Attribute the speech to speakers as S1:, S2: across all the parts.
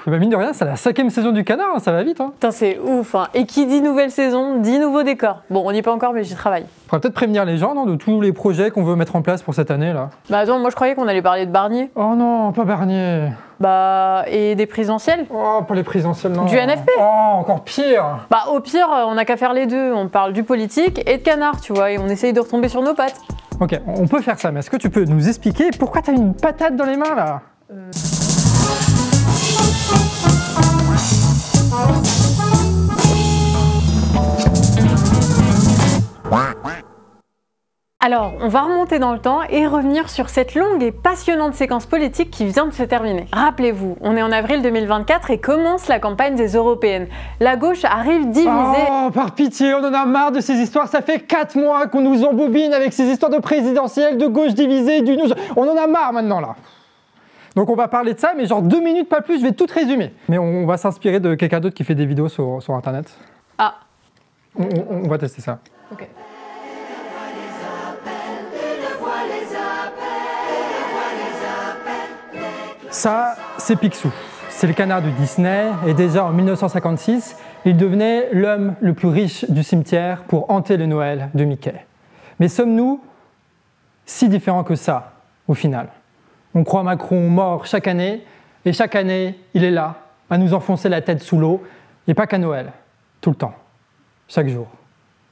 S1: Bah mine de rien, c'est la 5e saison du Canard, hein, ça va vite. Hein.
S2: Putain, c'est ouf. Hein. Et qui dit nouvelle saison, dit nouveau décor. Bon, on n'y est pas encore, mais j'y travaille.
S1: Faudrait peut-être prévenir les gens non, de tous les projets qu'on veut mettre en place pour cette année là.
S2: Bah attends, moi je croyais qu'on allait parler de Barnier.
S1: Oh non, pas Barnier.
S2: Bah, et des présidentielles.
S1: Oh, pas les présidentielles, non.
S2: Du NFP.
S1: Oh, encore pire.
S2: Bah au pire, on n'a qu'à faire les deux. On parle du politique et de Canard, tu vois, et on essaye de retomber sur nos pattes.
S1: Ok, on peut faire ça, mais est-ce que tu peux nous expliquer pourquoi t'as une patate dans les mains là?
S2: Alors, on va remonter dans le temps et revenir sur cette longue et passionnante séquence politique qui vient de se terminer. Rappelez-vous, on est en avril 2024 et commence la campagne des européennes. La gauche arrive divisée...
S1: Oh, par pitié, on en a marre de ces histoires. Ça fait 4 mois qu'on nous embobine avec ces histoires de présidentielle, de gauche divisée, d'union... On en a marre maintenant, là. Donc on va parler de ça, mais genre 2 minutes, pas plus, je vais tout résumer. Mais on va s'inspirer de quelqu'un d'autre qui fait des vidéos sur Internet.
S2: Ah.
S1: On va tester ça.
S2: Ok.
S1: Ça, c'est Picsou. C'est le canard de Disney, et déjà en 1956, il devenait l'homme le plus riche du cimetière pour hanter le Noël de Mickey. Mais sommes-nous si différents que ça, au final? On croit Macron mort chaque année, et chaque année, il est là, à nous enfoncer la tête sous l'eau, et pas qu'à Noël, tout le temps, chaque jour,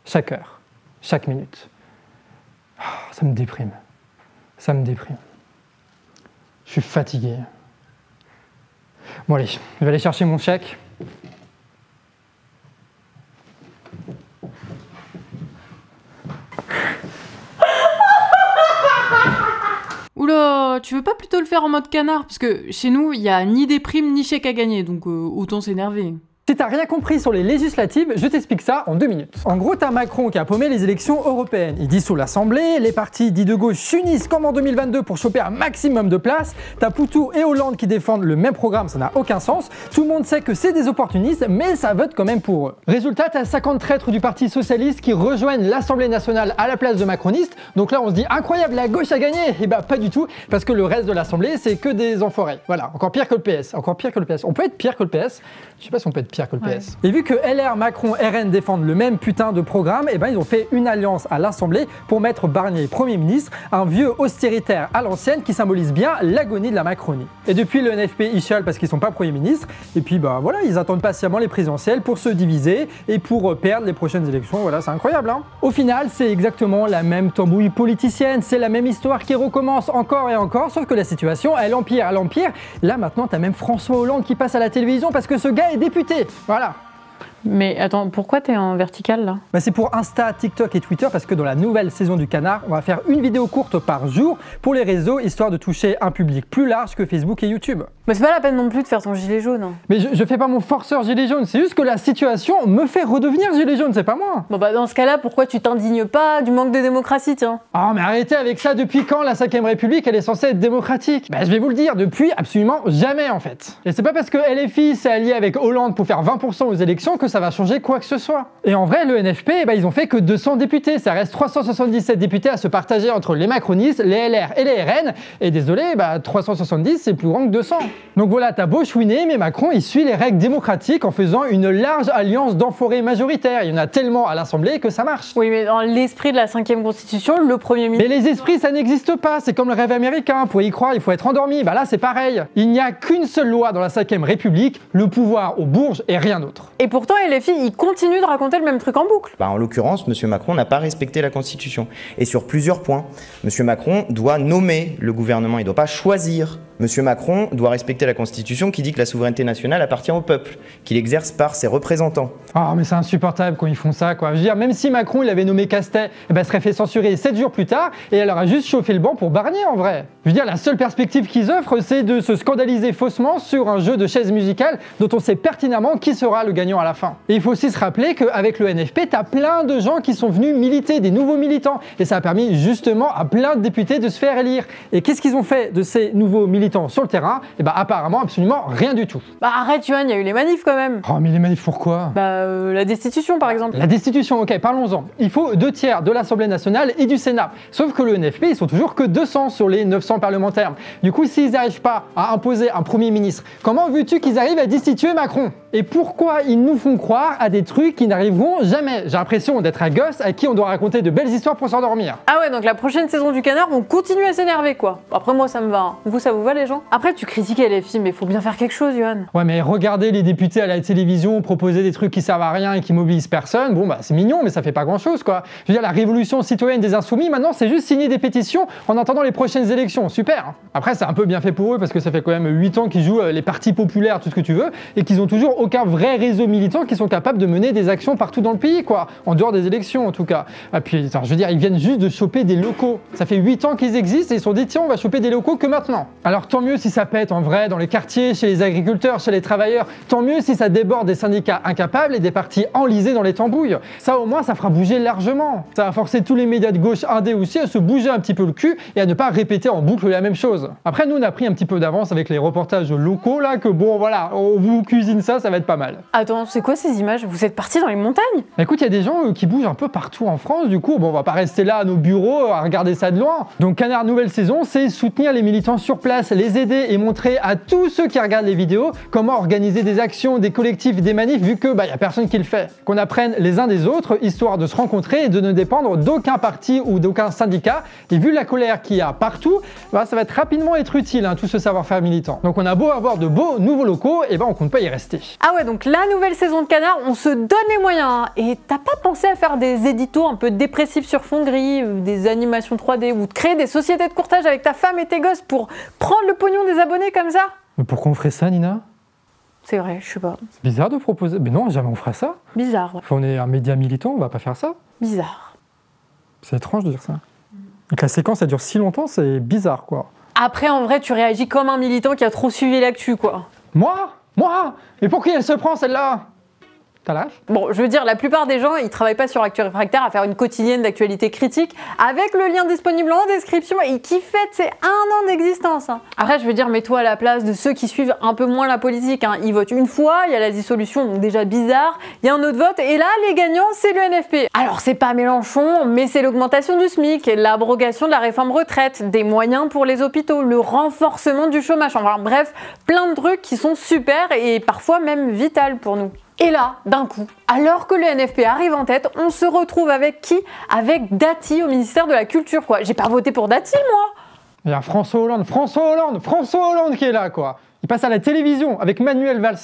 S1: chaque heure, chaque minute. Oh, ça me déprime, ça me déprime. Je suis fatigué. Bon allez, je vais aller chercher mon chèque.
S3: Oula, tu veux pas plutôt le faire en mode canard? Parce que chez nous, il y a ni des primes ni chèque à gagner, donc autant s'énerver.
S1: Si t'as rien compris sur les législatives, je t'explique ça en 2 minutes. En gros, t'as Macron qui a paumé les élections européennes. Il dissout l'Assemblée, les partis dits de gauche s'unissent comme en 2022 pour choper un maximum de place. T'as Poutou et Hollande qui défendent le même programme, ça n'a aucun sens. Tout le monde sait que c'est des opportunistes, mais ça vote quand même pour eux. Résultat, t'as 50 traîtres du Parti Socialiste qui rejoignent l'Assemblée nationale à la place de macronistes. Donc là, on se dit incroyable, la gauche a gagné. Et bah pas du tout, parce que le reste de l'Assemblée, c'est que des enfoirés. Voilà, encore pire que le PS, encore pire que le PS. On peut être pire que le PS. Je sais pas si on peut être pire que le PS.
S3: Ouais.
S1: Et vu que LR, Macron, RN défendent le même putain de programme, et ben ils ont fait une alliance à l'Assemblée pour mettre Barnier Premier ministre, un vieux austéritaire à l'ancienne qui symbolise bien l'agonie de la Macronie. Et depuis le NFP ils chialent parce qu'ils sont pas Premier ministre, et puis bah voilà, ils attendent patiemment les présidentielles pour se diviser et pour perdre les prochaines élections, voilà, c'est incroyable hein. Au final, c'est exactement la même tambouille politicienne, c'est la même histoire qui recommence encore et encore, sauf que la situation elle empire, elle empire. Là maintenant t'as même François Hollande qui passe à la télévision parce que ce gars est député, voilà.
S2: Mais attends, pourquoi t'es en vertical là?
S1: Bah c'est pour Insta, TikTok et Twitter parce que dans la nouvelle saison du Canard, on va faire une vidéo courte par jour pour les réseaux, histoire de toucher un public plus large que Facebook et YouTube.
S2: Mais c'est pas la peine non plus de faire ton gilet jaune. Hein.
S1: Mais je fais pas mon forceur gilet jaune, c'est juste que la situation me fait redevenir gilet jaune, c'est pas moi.
S2: Bon bah dans ce cas-là, pourquoi tu t'indignes pas du manque de démocratie, tiens?
S1: Oh mais arrêtez avec ça, depuis quand la 5ème République elle est censée être démocratique? Bah je vais vous le dire, depuis absolument jamais en fait. Et c'est pas parce que LFI s'est allié avec Hollande pour faire 20% aux élections que ça va changer quoi que ce soit. Et en vrai, le NFP, bah, ils ont fait que 200 députés, ça reste 377 députés à se partager entre les macronistes, les LR et les RN, et désolé, bah 370 c'est plus grand que 200. Donc voilà, t'as beau chouiner, mais Macron il suit les règles démocratiques en faisant une large alliance d'enfoirés majoritaires. Il y en a tellement à l'Assemblée que ça marche.
S2: Oui, mais dans l'esprit de la 5ème Constitution, le Premier ministre...
S1: Mais les esprits, ça n'existe pas, c'est comme le rêve américain, pour y croire, il faut être endormi, bah là c'est pareil. Il n'y a qu'une seule loi dans la 5ème République, le pouvoir aux bourges et rien d'autre.
S2: Et pourtant, LFI, il continue de raconter le même truc en boucle.
S4: Bah, en l'occurrence, M. Macron n'a pas respecté la Constitution. Et sur plusieurs points, M. Macron doit nommer le gouvernement, il ne doit pas choisir. M. Macron doit respecter la Constitution qui dit que la souveraineté nationale appartient au peuple, qu'il exerce par ses représentants.
S1: Ah mais c'est insupportable quand ils font ça quoi. Je veux dire, même si Macron il avait nommé Castet, eh ben, serait fait censurer 7 jours plus tard et elle aura juste chauffé le banc pour Barnier en vrai. Je veux dire, la seule perspective qu'ils offrent c'est de se scandaliser faussement sur un jeu de chaises musicales dont on sait pertinemment qui sera le gagnant à la fin. Et il faut aussi se rappeler qu'avec le NFP, t'as plein de gens qui sont venus militer, des nouveaux militants. Et ça a permis justement à plein de députés de se faire élire. Et qu'est-ce qu'ils ont fait de ces nouveaux militants? militants sur le terrain, et bah apparemment absolument rien du tout.
S2: Bah arrête Yoann, il y a eu les manifs quand même.
S1: Oh mais les manifs pourquoi?
S2: Bah la destitution par exemple.
S1: La destitution, ok, parlons-en. Il faut 2 tiers de l'Assemblée nationale et du Sénat. Sauf que le NFP, ils sont toujours que 200 sur les 900 parlementaires. Du coup, s'ils n'arrivent pas à imposer un Premier ministre, comment veux-tu qu'ils arrivent à destituer Macron? Et pourquoi ils nous font croire à des trucs qui n'arriveront jamais? J'ai l'impression d'être un gosse à qui on doit raconter de belles histoires pour s'endormir.
S2: Ah ouais, donc la prochaine saison du Canard, on continue à s'énerver quoi. Après moi ça me va, hein. Vous ça vous va les gens? Après tu critiquais les films, mais faut bien faire quelque chose Yoann.
S1: Ouais mais regardez les députés à la télévision proposer des trucs qui servent à rien et qui mobilisent personne, bon bah c'est mignon mais ça fait pas grand chose quoi. Je veux dire la révolution citoyenne des insoumis maintenant c'est juste signer des pétitions en attendant les prochaines élections, super. Après c'est un peu bien fait pour eux parce que ça fait quand même 8 ans qu'ils jouent les partis populaires, tout ce que tu veux, et qu'ils ont toujours aucun vrai réseau militant qui sont capables de mener des actions partout dans le pays quoi, en dehors des élections en tout cas. Et puis je veux dire ils viennent juste de choper des locaux, ça fait 8 ans qu'ils existent et ils se sont dit tiens on va choper des locaux que maintenant. Alors tant mieux si ça pète en vrai dans les quartiers, chez les agriculteurs, chez les travailleurs, tant mieux si ça déborde des syndicats incapables et des partis enlisés dans les tambouilles. Ça au moins ça fera bouger largement. Ça va forcer tous les médias de gauche indés aussi à se bouger un petit peu le cul et à ne pas répéter en boucle la même chose. Après nous on a pris un petit peu d'avance avec les reportages locaux là que bon voilà, on vous cuisine ça va être pas mal.
S2: Attends, c'est quoi ces images? Vous êtes partis dans les montagnes?
S1: Écoute, il y a des gens qui bougent un peu partout en France, du coup bon on va pas rester là à nos bureaux à regarder ça de loin. Donc Canard nouvelle saison, c'est soutenir les militants sur place, les aider et montrer à tous ceux qui regardent les vidéos comment organiser des actions, des collectifs, des manifs vu que y a personne qui le fait. Qu'on apprenne les uns des autres histoire de se rencontrer et de ne dépendre d'aucun parti ou d'aucun syndicat. Et vu la colère qu'il y a partout, ça va rapidement être utile tout ce savoir-faire militant. Donc on a beau avoir de beaux nouveaux locaux, et on compte pas y rester.
S2: Ah ouais, donc la nouvelle saison de Canard, on se donne les moyens. Hein. Et t'as pas pensé à faire des éditos un peu dépressifs sur fond gris, des animations 3D ou de créer des sociétés de courtage avec ta femme et tes gosses pour prendre le pognon des abonnés comme ça?
S1: Mais pourquoi on ferait ça, Nina?
S2: C'est vrai, je sais pas.
S1: C'est bizarre de proposer. Mais non, jamais on fera ça.
S2: Bizarre. Ouais.
S1: On est un média militant, on va pas faire ça.
S2: Bizarre.
S1: C'est étrange de dire ça. Et que la séquence elle dure si longtemps, c'est bizarre quoi.
S2: Après, en vrai, tu réagis comme un militant qui a trop suivi l'actu quoi.
S1: Moi? Mais pour qui elle se prend celle-là? T'as la ref?
S2: Bon, je veux dire, la plupart des gens, ils travaillent pas sur Actu Réfractaire à faire une quotidienne d'actualité critique avec le lien disponible en description et qui fête ses 1 an d'existence. Hein. Après, je veux dire, mets-toi à la place de ceux qui suivent un peu moins la politique. Hein. Ils votent une fois, il y a la dissolution, donc déjà bizarre, il y a un autre vote et là, les gagnants, c'est le NFP. Alors, c'est pas Mélenchon, mais c'est l'augmentation du SMIC, l'abrogation de la réforme retraite, des moyens pour les hôpitaux, le renforcement du chômage. Enfin, bref, plein de trucs qui sont super et parfois même vitales pour nous. Et là, d'un coup, alors que le NFP arrive en tête, on se retrouve avec qui? Avec Dati au ministère de la Culture, quoi. J'ai pas voté pour Dati, moi.
S1: Il y a François Hollande qui est là, quoi. Il passe à la télévision avec Manuel Valls.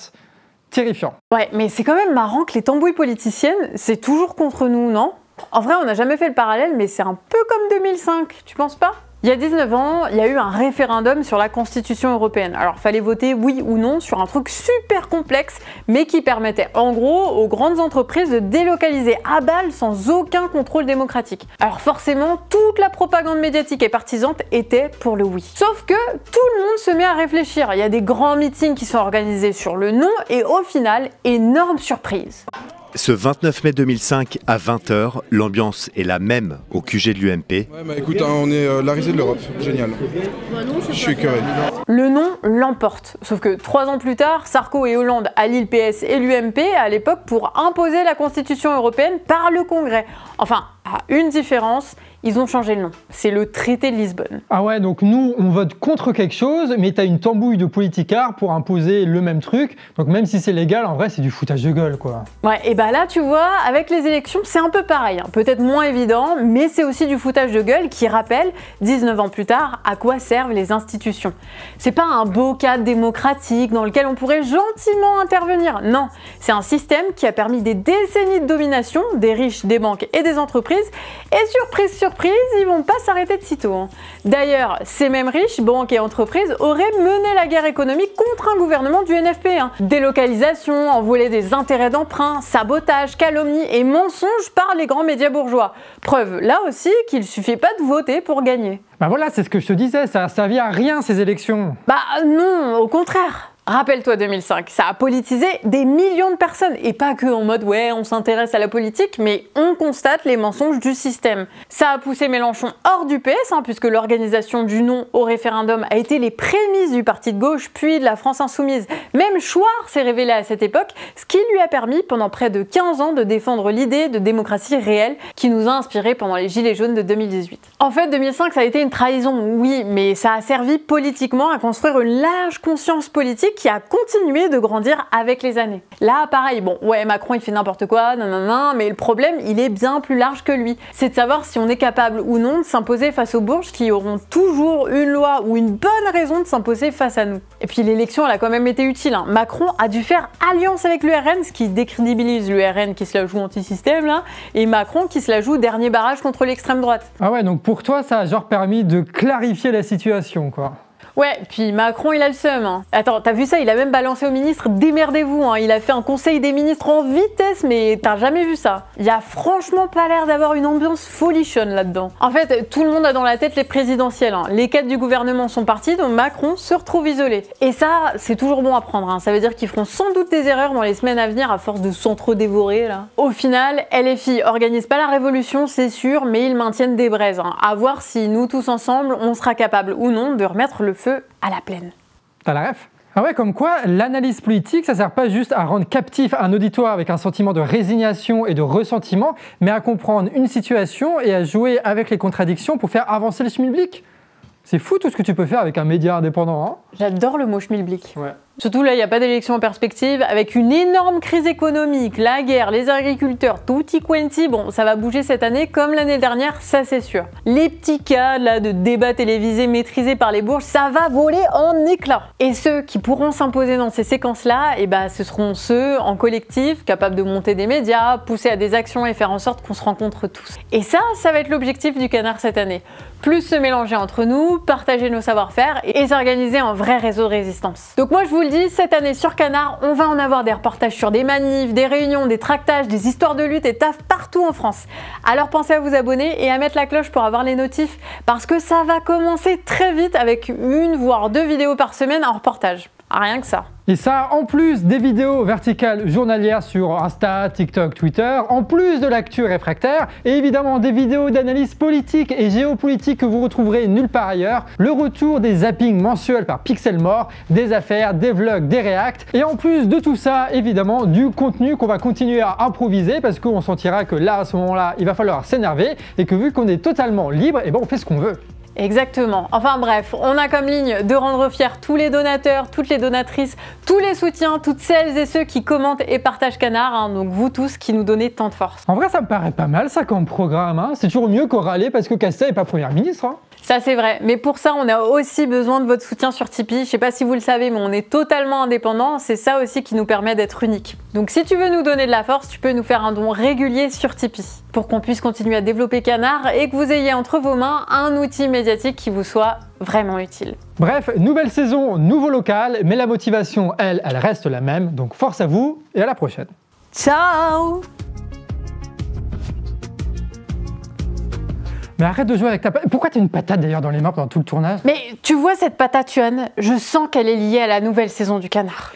S1: Terrifiant.
S2: Ouais, mais c'est quand même marrant que les tambouilles politiciennes, c'est toujours contre nous, non? En vrai, on n'a jamais fait le parallèle, mais c'est un peu comme 2005, tu penses pas? Il y a 19 ans, il y a eu un référendum sur la Constitution européenne. Alors, fallait voter oui ou non sur un truc super complexe, mais qui permettait en gros aux grandes entreprises de délocaliser à balle sans aucun contrôle démocratique. Alors forcément, toute la propagande médiatique et partisante était pour le oui. Sauf que tout le monde se met à réfléchir. Il y a des grands meetings qui sont organisés sur le non, et au final, énorme surprise.
S5: Ce 29 mai 2005 à 20h, l'ambiance est la même au QG de l'UMP.
S6: Ouais, bah écoute, on est la risée de l'Europe, génial. Je suis écœuré.
S2: Le non l'emporte. Sauf que 3 ans plus tard, Sarko et Hollande allient le PS et l'UMP à l'époque pour imposer la Constitution européenne par le Congrès. Enfin, à une différence, ils ont changé le nom. C'est le traité de Lisbonne.
S1: Ah ouais, donc nous, on vote contre quelque chose, mais t'as une tambouille de politicards pour imposer le même truc. Donc même si c'est légal, en vrai, c'est du foutage de gueule, quoi.
S2: Ouais, et bah là, tu vois, avec les élections, c'est un peu pareil. Hein. Peut-être moins évident, mais c'est aussi du foutage de gueule qui rappelle, 19 ans plus tard, à quoi servent les institutions. C'est pas un beau cadre démocratique dans lequel on pourrait gentiment intervenir. Non, c'est un système qui a permis des décennies de domination des riches, des banques et des entreprises. Et surprise, surprise, ils vont pas s'arrêter de sitôt. Hein. D'ailleurs, ces mêmes riches, banques et entreprises auraient mené la guerre économique contre un gouvernement du NFP. Hein. Délocalisation, envolée des intérêts d'emprunt, sabotage, calomnie et mensonges par les grands médias bourgeois. Preuve là aussi qu'il suffit pas de voter pour gagner.
S1: Bah voilà, c'est ce que je te disais, ça a servi à rien ces élections.
S2: Bah non, au contraire. Rappelle-toi 2005, ça a politisé des millions de personnes, et pas que en mode ouais on s'intéresse à la politique, mais on constate les mensonges du système. Ça a poussé Mélenchon hors du PS, puisque l'organisation du non au référendum a été les prémices du parti de gauche, puis de la France insoumise. Même Chouard s'est révélé à cette époque, ce qui lui a permis pendant près de 15 ans de défendre l'idée de démocratie réelle qui nous a inspiré pendant les Gilets jaunes de 2018. En fait 2005 ça a été une trahison, oui, mais ça a servi politiquement à construire une large conscience politique qui a continué de grandir avec les années. Là, pareil, bon, ouais, Macron il fait n'importe quoi, nanana, mais le problème, il est bien plus large que lui. C'est de savoir si on est capable ou non de s'imposer face aux bourges qui auront toujours une loi ou une bonne raison de s'imposer face à nous. Et puis l'élection, elle a quand même été utile. Macron a dû faire alliance avec l'URN, ce qui décrédibilise l'URN qui se la joue anti-système, là, et Macron qui se la joue dernier barrage contre l'extrême droite.
S1: Ah ouais, donc pour toi, ça a genre permis de clarifier la situation, quoi.
S2: Ouais, puis Macron il a le seum. Attends, t'as vu ça? Il a même balancé au ministre, démerdez-vous. Il a fait un conseil des ministres en vitesse, mais t'as jamais vu ça. Il y a franchement pas l'air d'avoir une ambiance folichonne là-dedans. En fait, tout le monde a dans la tête les présidentielles. Les cadres du gouvernement sont partis, donc Macron se retrouve isolé. Et ça, c'est toujours bon à prendre. Ça veut dire qu'ils feront sans doute des erreurs dans les semaines à venir à force de s'entre-dévorer là. Au final, LFI organise pas la révolution, c'est sûr, mais ils maintiennent des braises. À voir si nous tous ensemble, on sera capable ou non de remettre le feu à la plaine.
S1: T'as la ref? Ah ouais, comme quoi l'analyse politique, ça sert pas juste à rendre captif un auditoire avec un sentiment de résignation et de ressentiment, mais à comprendre une situation et à jouer avec les contradictions pour faire avancer le schmilblick. C'est fou tout ce que tu peux faire avec un média indépendant.
S2: J'adore le mot schmilblick.
S1: Ouais.
S2: Surtout là, il n'y a pas d'élection en perspective, avec une énorme crise économique, la guerre, les agriculteurs, tutti quanti, bon, ça va bouger cette année comme l'année dernière, ça c'est sûr. Les petits cas là de débats télévisés maîtrisés par les bourges, ça va voler en éclats. Et ceux qui pourront s'imposer dans ces séquences-là, ce seront ceux en collectif, capables de monter des médias, pousser à des actions et faire en sorte qu'on se rencontre tous. Et ça va être l'objectif du Canard cette année. Plus se mélanger entre nous, partager nos savoir-faire et s'organiser en vrai réseau de résistance. Donc moi je vous le dis, cette année sur Canard, on va en avoir des reportages sur des manifs, des réunions, des tractages, des histoires de lutte et taf partout en France. Alors pensez à vous abonner et à mettre la cloche pour avoir les notifs parce que ça va commencer très vite avec 1 voire 2 vidéos par semaine en reportage. Rien que ça.
S1: Et ça, en plus des vidéos verticales journalières sur Insta, TikTok, Twitter, en plus de l'actu réfractaire, et évidemment des vidéos d'analyse politique et géopolitique que vous retrouverez nulle part ailleurs, le retour des zappings mensuels par Pixelmore, des affaires, des vlogs, des reacts, et en plus de tout ça, évidemment, du contenu qu'on va continuer à improviser parce qu'on sentira que là, à ce moment-là, il va falloir s'énerver et que vu qu'on est totalement libre, on fait ce qu'on veut.
S2: Exactement. Enfin bref, on a comme ligne de rendre fiers tous les donateurs, toutes les donatrices, tous les soutiens, toutes celles et ceux qui commentent et partagent Canard, donc vous tous qui nous donnez tant de force.
S1: En vrai, ça me paraît pas mal ça comme programme, C'est toujours mieux qu'au râler parce que Castel n'est pas première ministre.
S2: Ça c'est vrai, mais pour ça on a aussi besoin de votre soutien sur Tipeee. Je sais pas si vous le savez, mais on est totalement indépendant, c'est ça aussi qui nous permet d'être unique. Donc si tu veux nous donner de la force, tu peux nous faire un don régulier sur Tipeee pour qu'on puisse continuer à développer Canard et que vous ayez entre vos mains un outil médiatique qui vous soit vraiment utile.
S1: Bref, nouvelle saison, nouveau local, mais la motivation, elle reste la même, donc force à vous et à la prochaine.
S2: Ciao!
S1: Mais arrête de jouer avec ta patate. Pourquoi t'as une patate d'ailleurs dans les mains pendant tout le tournage?
S2: Mais tu vois cette patate, Yuan, je sens qu'elle est liée à la nouvelle saison du Canard.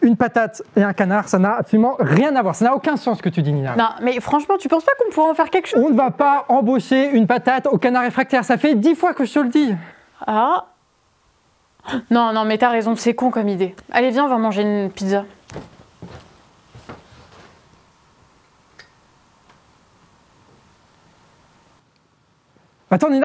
S1: Une patate et un canard, ça n'a absolument rien à voir. Ça n'a aucun sens ce que tu dis, Nina.
S2: Non, mais franchement, tu penses pas qu'on pourrait en faire quelque chose?
S1: On ne va pas embaucher une patate au Canard réfractaire. Ça fait 10 fois que je te le dis.
S2: Ah. Non, mais t'as raison, c'est con comme idée. Allez, viens, on va manger une pizza.
S1: Attends, Nina.